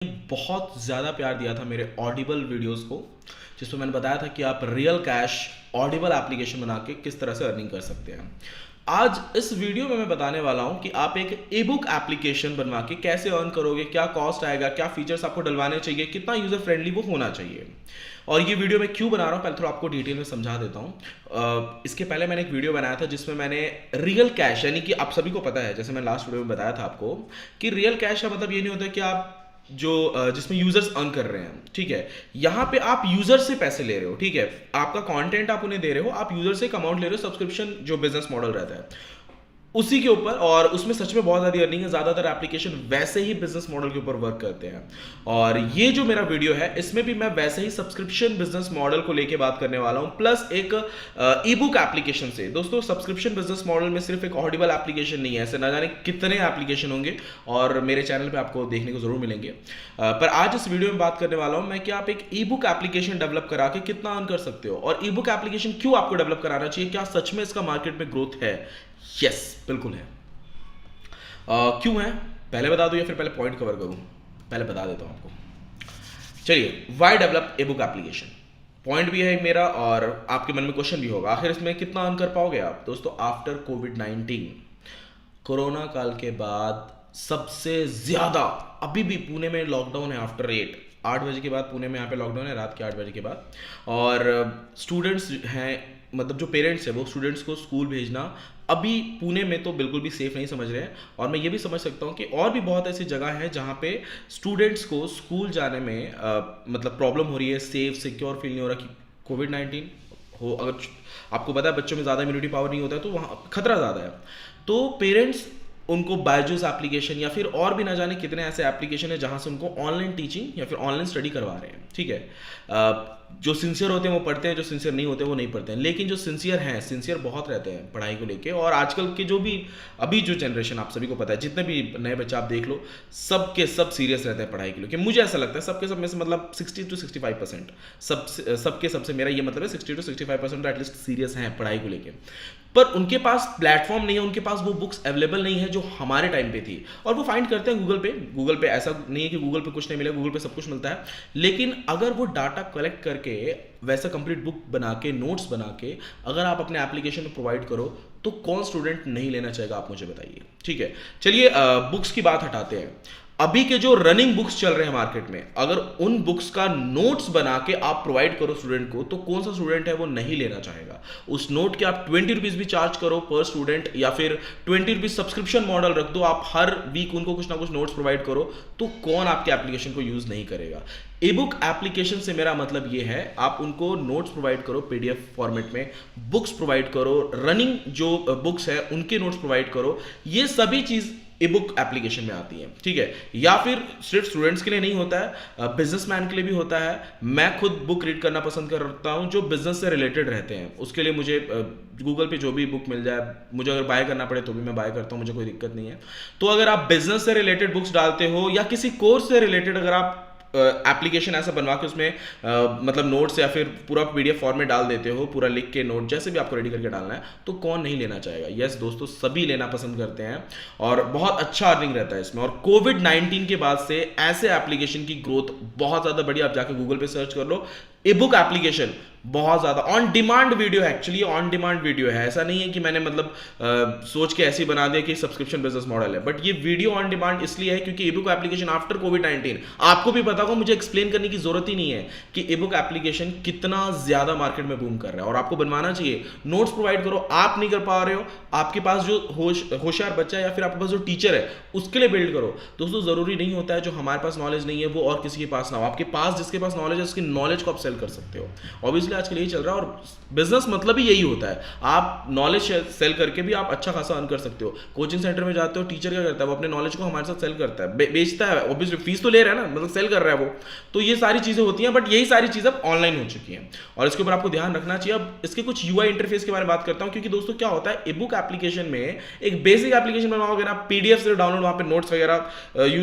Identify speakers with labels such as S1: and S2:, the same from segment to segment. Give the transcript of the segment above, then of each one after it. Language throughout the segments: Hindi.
S1: बहुत ज़्यादा प्यार दिया था मेरे ऑडिबल वीडियोस को, जिसमें मैंने बताया था कि आप रियल कैश ऑडिबल एप्लीकेशन बना के किस तरह से अर्निंग कर सकते हैं। आज इस वीडियो में मैं बताने वाला हूं कि आप एक ई बुक एप्लीकेशन बनवा के कैसे अर्न करोगे, क्या कॉस्ट आएगा, क्या फीचर्स आपको डलवाने चाहिए, कितना यूज़र फ्रेंडली वो होना चाहिए। और ये वीडियो मैं क्यों बना रहा हूँ पहले थोड़ा आपको डिटेल में समझा देता हूँ। इसके पहले मैंने एक वीडियो बनाया था जिसमें मैंने रियल कैश, यानी कि आप सभी को पता है, जैसे मैं लास्ट वीडियो में बताया था आपको कि रियल कैश का मतलब ये नहीं होता कि आप जो जिसमें यूजर्स अर्न कर रहे हैं, ठीक है। यहाँ पे आप यूजर से पैसे ले रहे हो, ठीक है। आपका कंटेंट आप उन्हें दे रहे हो, आप यूजर से एक अमाउंट ले रहे हो, सब्सक्रिप्शन जो बिजनेस मॉडल रहता है उसी के ऊपर। और उसमें सच में बहुत ज़्यादा अर्निंग है। ज़्यादातर एप्लीकेशन वैसे ही बिजनेस मॉडल के ऊपर वर्क करते हैं। और ये जो मेरा वीडियो है इसमें भी मैं वैसे ही सब्सक्रिप्शन बिजनेस मॉडल को लेके बात करने वाला हूँ, प्लस एक ई बुक एप्लीकेशन से। दोस्तों, सब्सक्रिप्शन बिजनेस मॉडल में सिर्फ एक ऑडिबल एप्लीकेशन नहीं है, ऐसे ना जाने कितने एप्लीकेशन होंगे और मेरे चैनल पर आपको देखने को जरूर मिलेंगे। पर आज इस वीडियो में बात करने वाला हूँ मैं कि आप एक ई बुक एप्लीकेशन डेवलप करा के कितना अर्न कर सकते हो, और ई बुक एप्लीकेशन क्यों आपको डेवलप कराना चाहिए, क्या सच में इसका मार्केट में ग्रोथ है। यस, बिल्कुल है। क्यों है पहले बता दूं या फिर पहले पॉइंट कवर करूं? पहले बता देता हूं आपको। चलिए, why develop E book application, point भी है मेरा और आपके मन में क्वेश्चन भी होगा, आखिर इसमें कितना अर्न कर पाओगे आप। दोस्तों, आफ्टर कोविड-19, कोरोना काल के बाद सबसे ज्यादा, अभी भी पुणे में लॉकडाउन है आफ्टर 8 बजे के बाद पुणे में यहाँ पे लॉकडाउन है, रात के 8 बजे के बाद। और स्टूडेंट्स हैं, मतलब जो पेरेंट्स हैं वो स्टूडेंट्स को स्कूल भेजना अभी पुणे में तो बिल्कुल भी सेफ नहीं समझ रहे हैं। और मैं ये भी समझ सकता हूँ कि और भी बहुत ऐसी जगह हैं जहाँ पे स्टूडेंट्स को स्कूल जाने में मतलब प्रॉब्लम हो रही है, सेफ सिक्योर फील नहीं हो रहा कि कोविड-19 हो। अगर आपको पता है बच्चों में ज़्यादा इम्यूनिटी पावर नहीं होता है तो वहाँ खतरा ज़्यादा है। तो पेरेंट्स उनको बायजूस एप्लीकेशन या फिर और भी ना जाने कितने ऐसे एप्लीकेशन है जहाँ से उनको ऑनलाइन टीचिंग या फिर ऑनलाइन स्टडी करवा रहे हैं, ठीक है। जो सिंसियर होते हैं वो पढ़ते हैं, जो सिंसियर नहीं होते वो नहीं पढ़ते हैं। लेकिन जो सिंसियर हैं, सिंसियर बहुत रहते हैं पढ़ाई को लेके। और आजकल के जो भी अभी जो जनरेशन, आप सभी को पता है, जितने भी नए बच्चे आप देख लो, सब के सब सीरियस रहते हैं पढ़ाई के लिए। मुझे ऐसा लगता है सबके सब में से मतलब 60 to 65% सबके सबसे मेरा ये मतलब है 60 to 65% तो एटलीस्ट सीरियस हैं पढ़ाई को लेके। पर उनके पास प्लेटफॉर्म नहीं है, उनके पास वो बुक्स अवेलेबल नहीं है जो हमारे टाइम पे थी। और वो फाइंड करते हैं गूगल पे ऐसा नहीं है कि गूगल पे कुछ नहीं मिलेगा, गूगल पे सब कुछ मिलता है। लेकिन अगर वो डाटा कलेक्ट करके वैसा कंप्लीट बुक बना के, नोट्स बना के अगर आप अपने एप्लीकेशन में प्रोवाइड करो तो कौन स्टूडेंट नहीं लेना चाहेगा, आप मुझे बताइए, ठीक है। चलिए, बुक्स की बात हटाते हैं। अभी के जो रनिंग बुक्स चल रहे हैं मार्केट में, अगर उन बुक्स का नोट्स बना के आप प्रोवाइड करो स्टूडेंट को, तो कौन सा स्टूडेंट है वो नहीं लेना चाहेगा। उस नोट के आप 20 रुपीज भी चार्ज करो पर स्टूडेंट, या फिर 20 रुपीज सब्सक्रिप्शन मॉडल रख दो, आप हर वीक उनको कुछ ना कुछ नोट्स प्रोवाइड करो, तो कौन आपके एप्लीकेशन को यूज नहीं करेगा। ई बुक एप्लीकेशन से मेरा मतलब ये है, आप उनको नोट्स प्रोवाइड करो पीडीएफ फॉर्मेट में, बुक्स प्रोवाइड करो, रनिंग जो बुक्स है उनके नोट्स प्रोवाइड करो। ये सभी चीज ई बुक एप्लीकेशन में आती है, ठीक है। या फिर सिर्फ स्टूडेंट्स के लिए नहीं होता है, बिजनेसमैन के लिए भी होता है। मैं खुद बुक रीड करना पसंद करता हूं जो बिजनेस से रिलेटेड रहते हैं। उसके लिए मुझे गूगल पे जो भी बुक मिल जाए, मुझे अगर बाय करना पड़े तो भी मैं बाय करता हूं, मुझे कोई दिक्कत नहीं है। तो अगर आप बिजनेस से रिलेटेड बुक्स डालते हो या किसी कोर्स से रिलेटेड अगर आप एप्लीकेशन ऐसा बनवा के उसमें मतलब नोट्स या फिर पूरा पीडीएफ फॉर्मेट डाल देते हो, पूरा लिख के नोट जैसे भी आपको रेडी करके डालना है, तो कौन नहीं लेना चाहेगा। यस दोस्तों, सभी लेना पसंद करते हैं और बहुत अच्छा अर्निंग रहता है इसमें। और कोविड-19 के बाद से ऐसे एप्लीकेशन की ग्रोथ बहुत ज़्यादा बढ़ी। आप जाके गूगल पे सर्च कर लो, ई बुक एप्लीकेशन बहुत ज्यादा ऑन डिमांड वीडियो है। एक्चुअली ऑन डिमांड वीडियो है, ऐसा नहीं है कि मैंने मतलब सोच के ऐसे ही बना दिया कि सब्सक्रिप्शन बिजनेस मॉडल है। बट ये वीडियो ऑन डिमांड इसलिए है क्योंकि ई बुक एप्लीकेशन आफ्टर कोविड-19, आपको भी पता होगा, मुझे एक्सप्लेन करने की जरूरत ही नहीं है कि ई बुक एप्लीकेशन कितना ज्यादा मार्केट में बूम कर रहा है और आपको बनवाना चाहिए। नोट्स प्रोवाइड करो, आप नहीं कर पा रहे हो, आपके पास जो होशियार बच्चा है या फिर आपके पास जो टीचर है उसके लिए बिल्ड करो। दोस्तों, जरूरी नहीं होता है जो हमारे पास नॉलेज नहीं है वो और किसी के पास ना हो। आपके पास जिसके पास नॉलेज है उसकी नॉलेज को आप सेल कर सकते हो। ऑब्वियसली आजकल यही चल रहा है और बिजनेस मतलब ही यही होता है। आप नॉलेज सेल करके भी आप अच्छा खासा अर्न कर सकते हो। कोचिंग सेंटर में जाते हो, टीचर क्या करता है, वो अपने नॉलेज को हमारे साथ सेल करता है, बेचता है। ऑब्वियसली फीस तो ले रहा है ना, मतलब सेल कर रहा है वो। तो ये सारी चीजें होती हैं, बट यही सारी चीजें अब ऑनलाइन हो चुकी हैं और इसके ऊपर आपको ध्यान रखना चाहिए। अब इसके कुछ यूआई इंटरफेस के बारे में बात करता हूं, क्योंकि दोस्तों क्या होता है, ई बुक एप्लीकेशन में एक बेसिक एप्लीकेशन बनवाओगे ना, पीडीएफ से डाउनलोड, वहां पे नोट्स वगैरह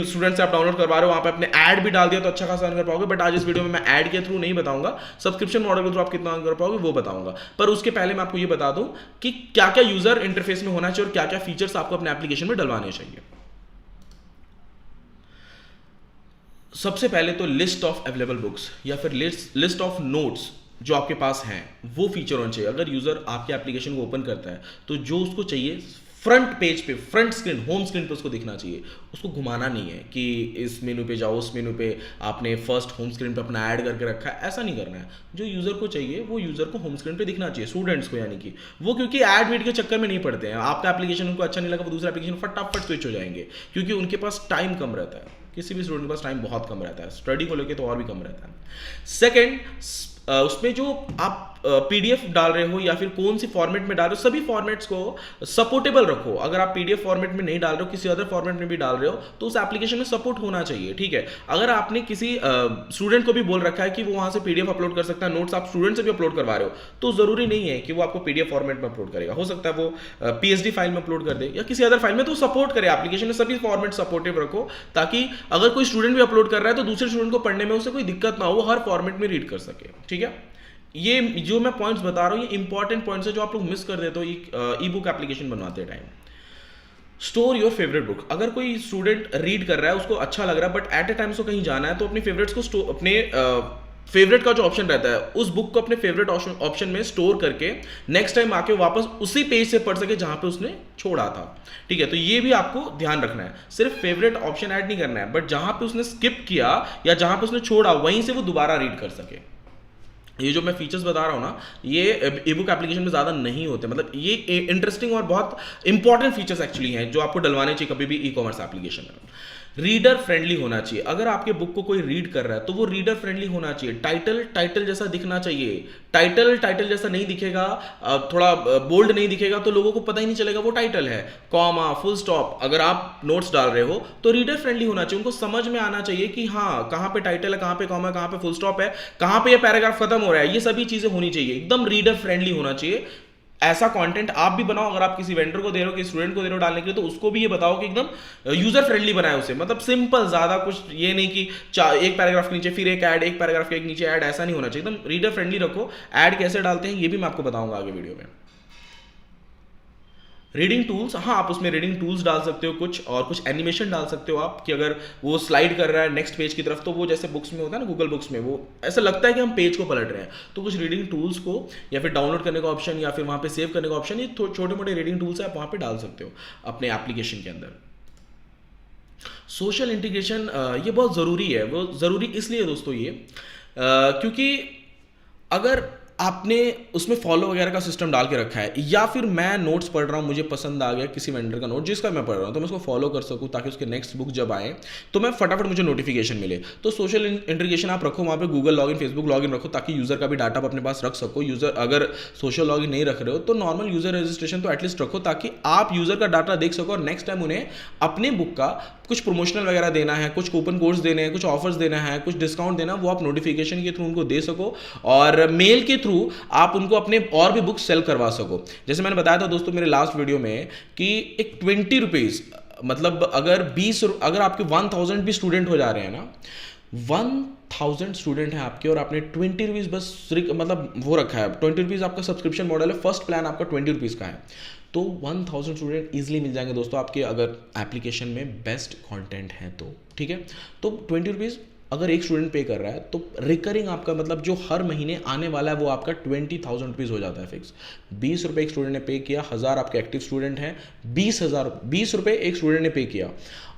S1: स्टूडेंट से आप डाउनलोड करवा रहे हो, वहां पे अपने ऐड भी डाल दिया तो अच्छा खासा अर्न कर पाओगे। बट आज इस वीडियो में मैं ऐड के थ्रू नहीं बताऊंगा, सब्सक्रिप्शन मॉडल के थ्रू आप कितना अर्न कर पाओगे वो बताऊंगा। पर उसके पहले मैं आपको ये बता दूं कि क्या क्या यूजर इंटरफेस में होना चाहिए और क्या क्या फीचर्स आपको अपने एप्लीकेशन में डलवाने चाहिए। सबसे पहले तो लिस्ट ऑफ अवेलेबल बुक्स या फिर लिस्ट ऑफ नोट्स जो आपके पास हैं वो फीचर होना चाहिए। अगर यूज़र आपके एप्लीकेशन को ओपन करता है तो जो उसको चाहिए फ्रंट पेज पे, फ्रंट स्क्रीन, होम स्क्रीन पे उसको दिखना चाहिए। उसको घुमाना नहीं है कि इस मेनू पे जाओ, उस मेनू पे आपने फर्स्ट होम स्क्रीन पे अपना ऐड करके रखा है, ऐसा नहीं करना है। जो यूज़र को चाहिए वो यूज़र को होम स्क्रीन पे दिखना चाहिए, स्टूडेंट्स को, यानी कि वो क्योंकि ऐड वीड के चक्कर में नहीं पड़ते हैं। आपका एप्लीकेशन उनको अच्छा नहीं लगा, वो दूसरा एप्लीकेशन फटाफट स्विच हो जाएंगे, क्योंकि उनके पास टाइम कम रहता है। किसी भी स्टूडेंट के पास टाइम बहुत कम रहता है, स्टडी को लेकर तो और भी कम रहता है। सेकेंड, उसमें जो आप पीडीएफ डाल रहे हो या फिर कौन सी फॉर्मेट में डाल रहे हो, सभी फॉर्मेट्स को सपोर्टेबल रखो। अगर आप पीडीएफ फॉर्मेट में नहीं डाल रहे हो, किसी अदर फॉर्मेट में भी डाल रहे हो, तो उस एप्लीकेशन में सपोर्ट होना चाहिए, ठीक है। अगर आपने किसी स्टूडेंट को भी बोल रखा है कि वो वहां से पीडीएफ अपलोड कर सकता है, नोट्स आप स्टूडेंट से भी अपलोड करवा रहे हो, तो जरूरी नहीं है कि वो आपको पीडीएफ फॉर्मेट में अपलोड करेगा। हो सकता है वो पीएचडी फाइल में अपलोड कर दे या किसी अदर फाइल में, तो सपोर्ट करे। एप्लीकेशन में सभी फॉर्मेट सपोर्टिव रखो, ताकि अगर कोई स्टूडेंट भी अपलोड कर रहा है तो दूसरे स्टूडेंट को पढ़ने में उसे कोई दिक्कत ना हो, वो हर फॉर्मेट में रीड कर सके, ठीक है। ये जो मैं पॉइंट्स बता रहा हूँ ये इंपॉर्टेंट पॉइंट्स है जो आप लोग मिस कर देते हो ई बुक एप्लीकेशन बनवाते time. Store your favourite book. अगर कोई स्टूडेंट रीड कर रहा है, उसको अच्छा लग रहा है, बट एट ए टाइम उसको कहीं जाना है, तो अपने फेवरेट्स को अपने फेवरेट का जो ऑप्शन रहता है उस बुक को अपने फेवरेट ऑप्शन में स्टोर करके नेक्स्ट टाइम आके वापस उसी पेज से पढ़ सके जहां पे उसने छोड़ा था, ठीक है। तो ये भी आपको ध्यान रखना है, सिर्फ फेवरेट ऑप्शन ऐड नहीं करना है, बट जहां पे उसने स्किप किया या जहां पे उसने छोड़ा वहीं से वो दोबारा रीड कर सके। ये जो मैं फीचर्स बता रहा हूँ ना, ये ई बुक एप्लीकेशन में ज़्यादा नहीं होते, मतलब ये इंटरेस्टिंग और बहुत इंपॉर्टेंट फीचर्स एक्चुअली हैं जो आपको डलवाने चाहिए कभी भी ई कॉमर्स एप्लीकेशन में। रीडर फ्रेंडली होना चाहिए। अगर आपके बुक को कोई रीड कर रहा है तो वो रीडर फ्रेंडली होना चाहिए। टाइटल जैसा दिखना चाहिए। टाइटल जैसा नहीं दिखेगा, थोड़ा बोल्ड नहीं दिखेगा, तो लोगों को पता ही नहीं चलेगा वो टाइटल है। कॉमा, फुल स्टॉप, अगर आप नोट्स डाल रहे हो तो रीडर फ्रेंडली होना चाहिए। उनको समझ में आना चाहिए कि हाँ कहाँ पे टाइटल है, कहाँ पे कॉमा है, कहाँ पे फुल स्टॉप है, कहाँ पे ये पैराग्राफ खत्म हो रहा है, ये सभी चीजें होनी चाहिए। एकदम रीडर फ्रेंडली होना चाहिए। ऐसा कंटेंट आप भी बनाओ। अगर आप किसी वेंडर को दे रहे हो, किसी स्टूडेंट को दे रहे हो डालने के लिए, तो उसको भी ये बताओ कि एकदम यूजर फ्रेंडली बनाए उसे, मतलब सिंपल, ज्यादा कुछ ये नहीं कि एक पैराग्राफ के नीचे फिर एक ऐड, एक पैराग्राफ के एक नीचे ऐड, ऐसा नहीं होना चाहिए। एकदम रीडर फ्रेंडली रखो। ऐड कैसे डालते हैं ये भी मैं आपको बताऊंगा आगे वीडियो में। रीडिंग टूल्स, हाँ आप उसमें रीडिंग टूल्स डाल सकते हो कुछ, और कुछ एनिमेशन डाल सकते हो आप, कि अगर वो स्लाइड कर रहा है नेक्स्ट पेज की तरफ, तो वो जैसे बुक्स में होता है ना, गूगल बुक्स में, वो ऐसा लगता है कि हम पेज को पलट रहे हैं। तो कुछ रीडिंग टूल्स को या फिर डाउनलोड करने का ऑप्शन या फिर वहाँ पे सेव करने का ऑप्शन, ये छोटे मोटे रीडिंग टूल्स है, आप वहाँ पे डाल सकते हो अपने एप्लीकेशन के अंदर। सोशल इंटीग्रेशन ये बहुत ज़रूरी है। वो ज़रूरी इसलिए दोस्तों ये क्योंकि अगर आपने उसमें फॉलो वगैरह का सिस्टम डाल के रखा है, या फिर मैं नोट्स पढ़ रहा हूँ, मुझे पसंद आ गया किसी वेंडर का नोट जिसका मैं पढ़ रहा हूँ, तो मैं उसको फॉलो कर सकूँ ताकि उसके नेक्स्ट बुक जब आए तो मैं फटाफट मुझे नोटिफिकेशन मिले। तो सोशल इंटीग्रेशन आप रखो वहाँ पे, गूगल लॉगिन, फेसबुक लॉगिन रखो, ताकि यूज़र का भी डाटा आप अपने पास रख सको। यूज़र अगर सोशल लॉगिन नहीं रख रहे हो तो नॉर्मल यूज़र रजिस्ट्रेशन तो एटलीस्ट रखो, ताकि आप यूज़र का डाटा देख सको और नेक्स्ट टाइम उन्हें अपने बुक का कुछ प्रमोशनल वगैरह देना है, कुछ कूपन कोड्स देने हैं, कुछ ऑफर्स देना है, कुछ डिस्काउंट देना, वो आप नोटिफिकेशन के थ्रू उनको दे सको, और मेल के थ्रू आप उनको अपने और भी बुक सेल करवा सको। जैसे मैंने बताया था दोस्तों मेरे लास्ट वीडियो में कि एक 20 रुपीज़, मतलब अगर आपके 1000 भी स्टूडेंट हो जा रहे हैं ना, 1000 स्टूडेंट हैं आपके, और आपने 20 रुपीज़ बस मतलब वो रखा है, 20 रुपीज़ आपका सब्सक्रिप्शन मॉडल है, फर्स्ट प्लान आपका 20 रुपीज़ का है, तो 1000 स्टूडेंट इजीली मिल जाएंगे दोस्तों आपके, अगर एप्लीकेशन में बेस्ट कंटेंट है तो, ठीक है। तो 20 रुपीज़ अगर एक स्टूडेंट पे कर रहा है तो रिकरिंग आपका, मतलब जो हर महीने आने वाला है वो आपका 20,000 रुपीज़ हो जाता है फिक्स। 20 रुपये एक स्टूडेंट ने पे किया, 1000 आपके एक्टिव स्टूडेंट हैं, 20 रुपये एक स्टूडेंट ने पे किया,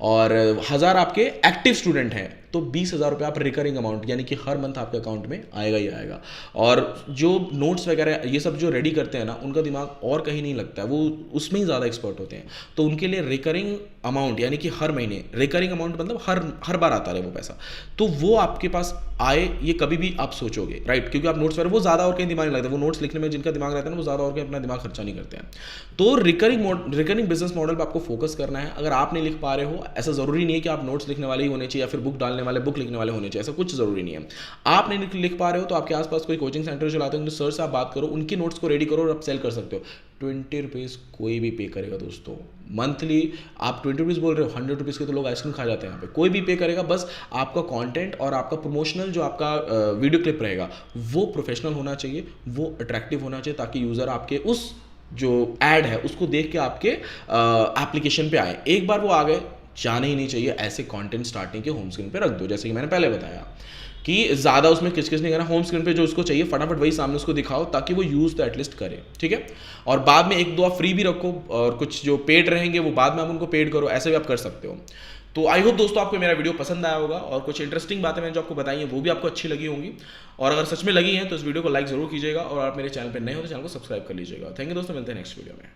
S1: और 1000 आपके एक्टिव स्टूडेंट हैं, तो 20,000 रुपये आप रिकरिंग अमाउंट, यानी कि हर मंथ आपके अकाउंट में आएगा ही आएगा। और जो नोट्स वगैरह ये सब जो रेडी करते हैं ना, उनका दिमाग और कहीं नहीं लगता है, वो उसमें ही ज़्यादा एक्सपर्ट होते हैं। तो उनके लिए रिकरिंग अमाउंट, यानी कि हर महीने रिकरिंग अमाउंट, मतलब हर बार आता रहे वो पैसा, तो वो आपके पास आए, ये कभी भी आप सोचोगे, राइट। क्योंकि आप नोट्स वगैरह वो ज़्यादा और कहीं दिमाग नहीं लगता, वो नोट्स लिखने में जिनका दिमाग रहता है ना, वो ज़्यादा और कहीं अपना दिमाग खर्चा नहीं करते हैं। तो रिकरिंग बिजनेस मॉडल पर आपको फोकस करना है। अगर आप नहीं लिख पा रहे हो, ऐसा ज़रूरी नहीं है कि आप नोट्स लिखने वाले ही होने चाहिए या फिर बुक डालने वाले, बुक लिखने वाले होने चाहिए, ऐसा कुछ ज़रूरी नहीं है। आप नहीं लिख पा रहे हो तो आपके आसपास कोई कोचिंग सेंटर चलाते हो, उनके सर से आप बात करो, उनकी नोट्स को रेडी करो और आप सेल कर सकते हो। 20 रुपीज़ कोई भी पे करेगा दोस्तों, मंथली आप 20 रुपीज़ बोल रहे हो, 100 रुपीज़ के तो लोग आइसक्रीम खा जाते हैं यहाँ पे, कोई भी पे करेगा। बस आपका कंटेंट और आपका प्रमोशनल जो आपका वीडियो क्लिप रहेगा वो प्रोफेशनल होना चाहिए, वो अट्रैक्टिव होना चाहिए, ताकि यूज़र आपके उस जो ऐड है उसको देख के आपके एप्लीकेशन पे आए। एक बार वो आ गए, जाना ही नहीं चाहिए। ऐसे कंटेंट स्टार्टिंग के होम स्क्रीन पे रख दो, जैसे कि मैंने पहले बताया कि ज़्यादा उसमें किचकिच नहीं करना। होम स्क्रीन पे जो उसको चाहिए फटाफट वही सामने उसको दिखाओ, ताकि वो यूज़ तो एटलीस्ट करे, ठीक है। और बाद में एक दो आप फ्री भी रखो, और कुछ जो पेड रहेंगे वो बाद में आप उनको पेड करो, ऐसे भी आप कर सकते हो। तो आई होप दोस्तों आपको मेरा वीडियो पसंद आया होगा, और कुछ इंटरेस्टिंग बातें मैंने जो आपको बताई हैं वो भी आपको अच्छी लगी होंगी। और अगर सच में लगी हैं तो इस वीडियो को लाइक ज़रूर कीजिएगा, और आप मेरे चैनल पर नए हो तो चैनल को सब्सक्राइब कर लीजिएगा। थैंक यू दोस्तों, मिलते हैं नेक्स्ट वीडियो में।